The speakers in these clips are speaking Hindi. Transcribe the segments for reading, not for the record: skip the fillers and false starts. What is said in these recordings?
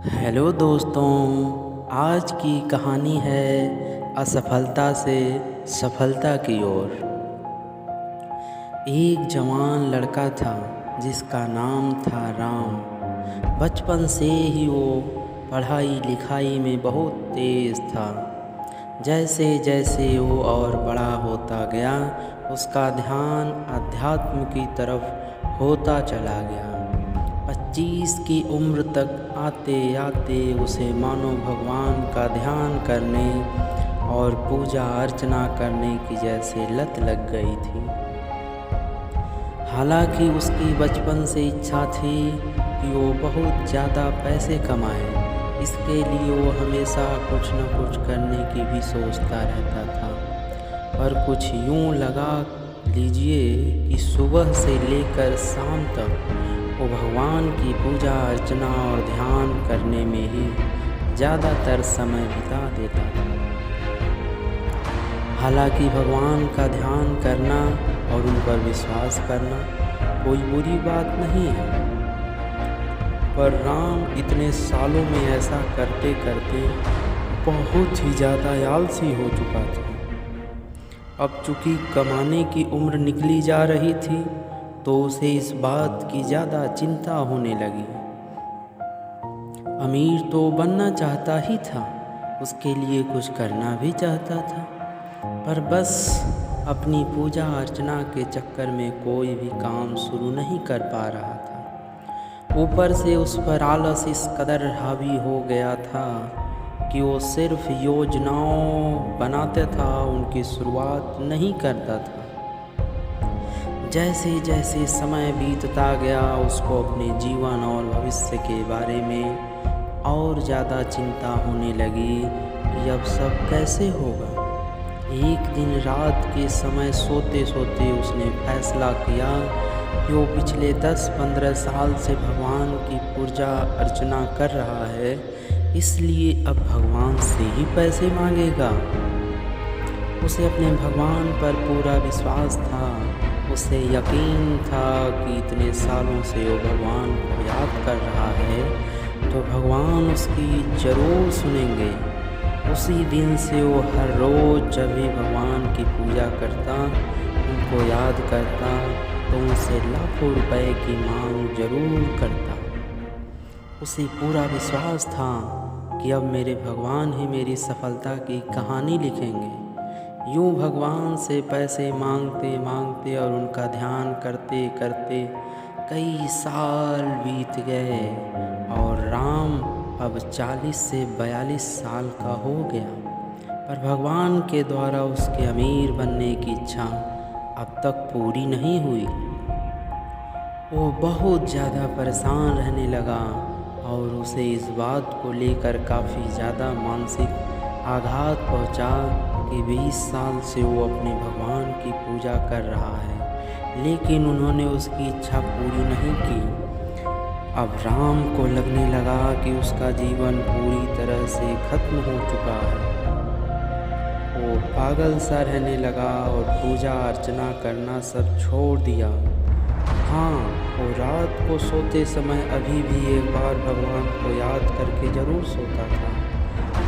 हेलो दोस्तों, आज की कहानी है असफलता से सफलता की ओर। एक जवान लड़का था जिसका नाम था राम। बचपन से ही वो पढ़ाई लिखाई में बहुत तेज़ था। जैसे जैसे वो और बड़ा होता गया, उसका ध्यान अध्यात्म की तरफ होता चला गया। 25 की उम्र तक आते आते उसे मानो भगवान का ध्यान करने और पूजा अर्चना करने की जैसे लत लग गई थी। हालांकि उसकी बचपन से इच्छा थी कि वो बहुत ज़्यादा पैसे कमाए। इसके लिए वो हमेशा कुछ न कुछ करने की भी सोचता रहता था। पर कुछ यूँ लगा लीजिए कि सुबह से लेकर शाम तक वो भगवान की पूजा अर्चना और ध्यान करने में ही ज़्यादातर समय बिता देता था। हालांकि भगवान का ध्यान करना और उन पर विश्वास करना कोई बुरी बात नहीं है, पर राम इतने सालों में ऐसा करते करते बहुत ही ज़्यादा आलसी हो चुका था। अब चूँकि कमाने की उम्र निकली जा रही थी, तो उसे इस बात की ज़्यादा चिंता होने लगी। अमीर तो बनना चाहता ही था, उसके लिए कुछ करना भी चाहता था, पर बस अपनी पूजा अर्चना के चक्कर में कोई भी काम शुरू नहीं कर पा रहा था। ऊपर से उस पर आलस इस कदर हावी हो गया था कि वो सिर्फ योजनाओं बनाता था, उनकी शुरुआत नहीं करता था। जैसे जैसे समय बीतता गया, उसको अपने जीवन और भविष्य के बारे में और ज़्यादा चिंता होने लगी कि अब सब कैसे होगा। एक दिन रात के समय सोते सोते उसने फैसला किया कि वो पिछले 10-15 साल से भगवान की पूजा अर्चना कर रहा है, इसलिए अब भगवान से ही पैसे मांगेगा। उसे अपने भगवान पर पूरा विश्वास था। उसे यकीन था कि इतने सालों से वो भगवान को याद कर रहा है तो भगवान उसकी ज़रूर सुनेंगे। उसी दिन से वो हर रोज़ जब भी भगवान की पूजा करता, उनको याद करता, तो उनसे लाखों रुपए की मांग ज़रूर करता। उसे पूरा विश्वास था कि अब मेरे भगवान ही मेरी सफलता की कहानी लिखेंगे। यूँ भगवान से पैसे मांगते मांगते और उनका ध्यान करते करते कई साल बीत गए और राम अब 40 से 42 साल का हो गया। पर भगवान के द्वारा उसके अमीर बनने की इच्छा अब तक पूरी नहीं हुई। वो बहुत ज़्यादा परेशान रहने लगा और उसे इस बात को लेकर काफ़ी ज़्यादा मानसिक आघात पहुंचा कि 20 साल से वो अपने भगवान की पूजा कर रहा है, लेकिन उन्होंने उसकी इच्छा पूरी नहीं की। अब राम को लगने लगा कि उसका जीवन पूरी तरह से खत्म हो चुका है। वो पागल सा रहने लगा और पूजा अर्चना करना सब छोड़ दिया। हाँ, वो रात को सोते समय अभी भी एक बार भगवान को याद करके ज़रूर सोता था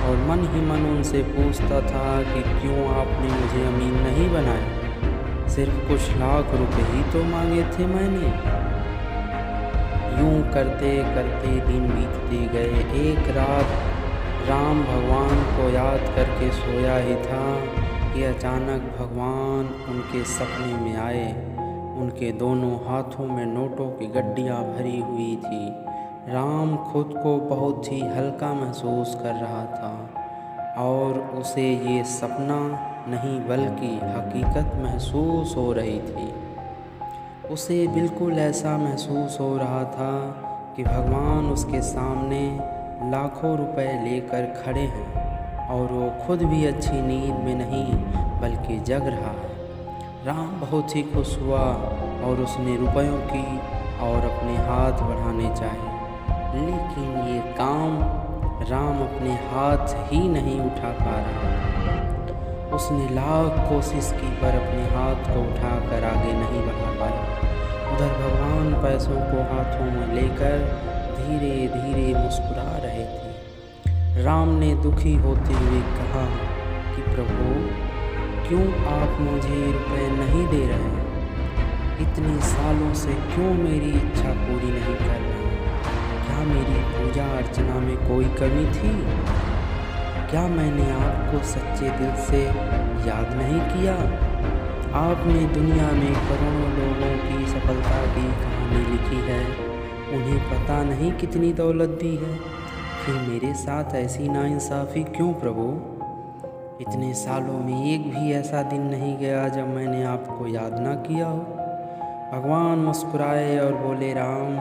और मन ही मन उनसे पूछता था कि क्यों आपने मुझे अमीर नहीं बनाया, सिर्फ कुछ लाख रुपए ही तो मांगे थे मैंने। यूँ करते करते दिन बीतते गए। एक रात राम भगवान को याद करके सोया ही था कि अचानक भगवान उनके सपने में आए। उनके दोनों हाथों में नोटों की गड्डियाँ भरी हुई थी। राम खुद को बहुत ही हल्का महसूस कर रहा था और उसे ये सपना नहीं बल्कि हकीकत महसूस हो रही थी। उसे बिल्कुल ऐसा महसूस हो रहा था कि भगवान उसके सामने लाखों रुपए लेकर खड़े हैं और वो खुद भी अच्छी नींद में नहीं बल्कि जग रहा है। राम बहुत ही खुश हुआ और उसने रुपयों की और अपने हाथ बढ़ाने चाहे, लेकिन ये काम राम अपने हाथ ही नहीं उठा पा रहा। उसने लाख कोशिश की पर अपने हाथ को उठाकर आगे नहीं बढ़ा पाया। उधर भगवान पैसों को हाथों में लेकर धीरे धीरे मुस्कुरा रहे राम ने दुखी होते हुए कहा कि प्रभु, क्यों आप मुझे रुपए नहीं दे रहे हैं? इतने सालों से क्यों मेरी इच्छा पूरी नहीं कर रहे हैं? क्या मेरी पूजा अर्चना में कोई कमी थी? क्या मैंने आपको सच्चे दिल से याद नहीं किया? आपने दुनिया में करोड़ों लोगों की सफलता की कहानी लिखी है, उन्हें पता नहीं कितनी दौलत दी है, फिर मेरे साथ ऐसी नाइंसाफ़ी क्यों प्रभु? इतने सालों में एक भी ऐसा दिन नहीं गया जब मैंने आपको याद ना किया हो। भगवान मुस्कुराए और बोले, राम,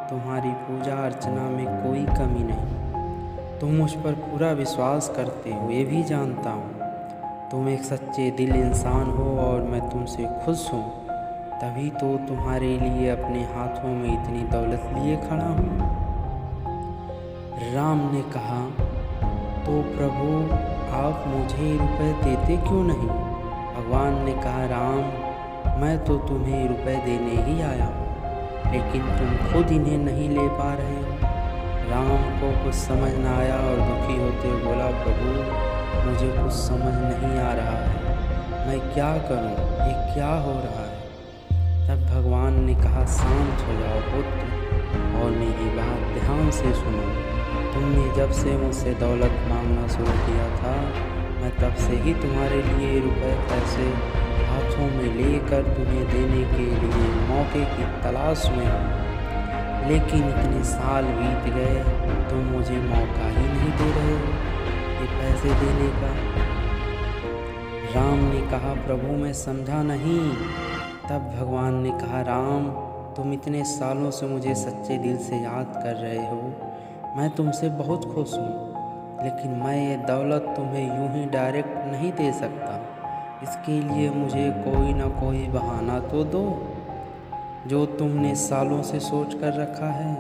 तुम्हारी पूजा अर्चना में कोई कमी नहीं। तुम मुझ पर पूरा विश्वास करते हो, ये भी जानता हूँ। तुम एक सच्चे दिल इंसान हो और मैं तुमसे खुश हूँ, तभी तो तुम्हारे लिए अपने हाथों में इतनी दौलत लिए खड़ा हूँ। राम ने कहा, तो प्रभु, आप मुझे रुपए देते क्यों नहीं? भगवान ने कहा, राम, मैं तो तुम्हें रुपए देने ही आया हूँ, लेकिन तुम खुद इन्हें नहीं ले पा रहे हो। राम को कुछ समझ न आया और दुखी होते हुए बोला, प्रभु, मुझे कुछ समझ नहीं आ रहा है, मैं क्या करूं? ये क्या हो रहा है? तब भगवान ने कहा, शांत हो जाओ पुत्र और मेरी बात ध्यान से सुनो। तुमने जब से मुझसे दौलत मांगना शुरू किया था, मैं तब से ही तुम्हारे लिए रुपए पैसे हाथों में लेकर तुम्हें देने के लिए मौके की तलाश में हूँ, लेकिन इतने साल बीत गए, तुम मुझे मौका ही नहीं दे रहे हो ये पैसे देने का। राम ने कहा, प्रभु, मैं समझा नहीं। तब भगवान ने कहा, राम, तुम इतने सालों से मुझे सच्चे दिल से याद कर रहे हो, मैं तुमसे बहुत खुश हूँ, लेकिन मैं ये दौलत तुम्हें यूं ही डायरेक्ट नहीं दे सकता। इसके लिए मुझे कोई ना कोई बहाना तो दो, जो तुमने सालों से सोच कर रखा है।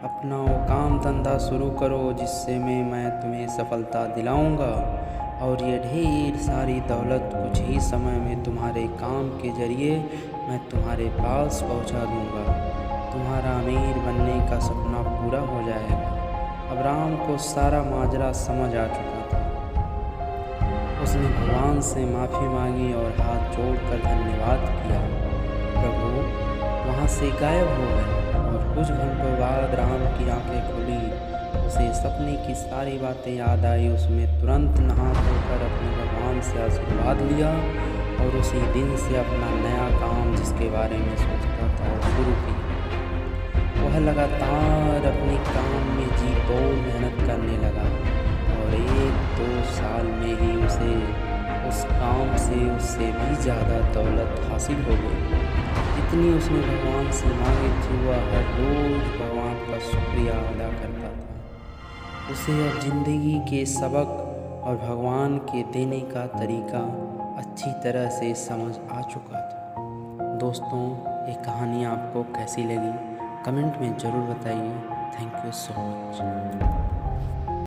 अपना वो काम धंधा शुरू करो जिससे मैं तुम्हें सफलता दिलाऊंगा, और ये ढेर सारी दौलत कुछ ही समय में तुम्हारे काम के जरिए मैं तुम्हारे पास पहुंचा दूंगा। तुम्हारा अमीर बनने का सपना पूरा हो जाएगा। अब राम को सारा माजरा समझ आ चुका था। उसने भगवान से माफ़ी मांगी और हाथ जोड़कर धन्यवाद किया। प्रभु वहाँ से गायब हो गए और कुछ घंटों बाद राम की आंखें खुली। उसे सपने की सारी बातें याद आई। उसने तुरंत नहा धोकर अपने भगवान से आशीर्वाद लिया और उसी दिन से अपना नया काम जिसके बारे में सोचता था वो शुरू किया। वह लगातार अपने काम में जी तोड़ मेहनत करने लगा और 1-2 साल में ही उसे उस काम से उससे भी ज़्यादा दौलत हासिल हो गई। जितनी उसने भगवान से मांगी थी वह हर रोज़ भगवान का शुक्रिया अदा करता था। उसे अब ज़िंदगी के सबक और भगवान के देने का तरीका अच्छी तरह से समझ आ चुका था। दोस्तों, ये कहानी आपको कैसी लगी कमेंट में ज़रूर बताइए। Thank you so much.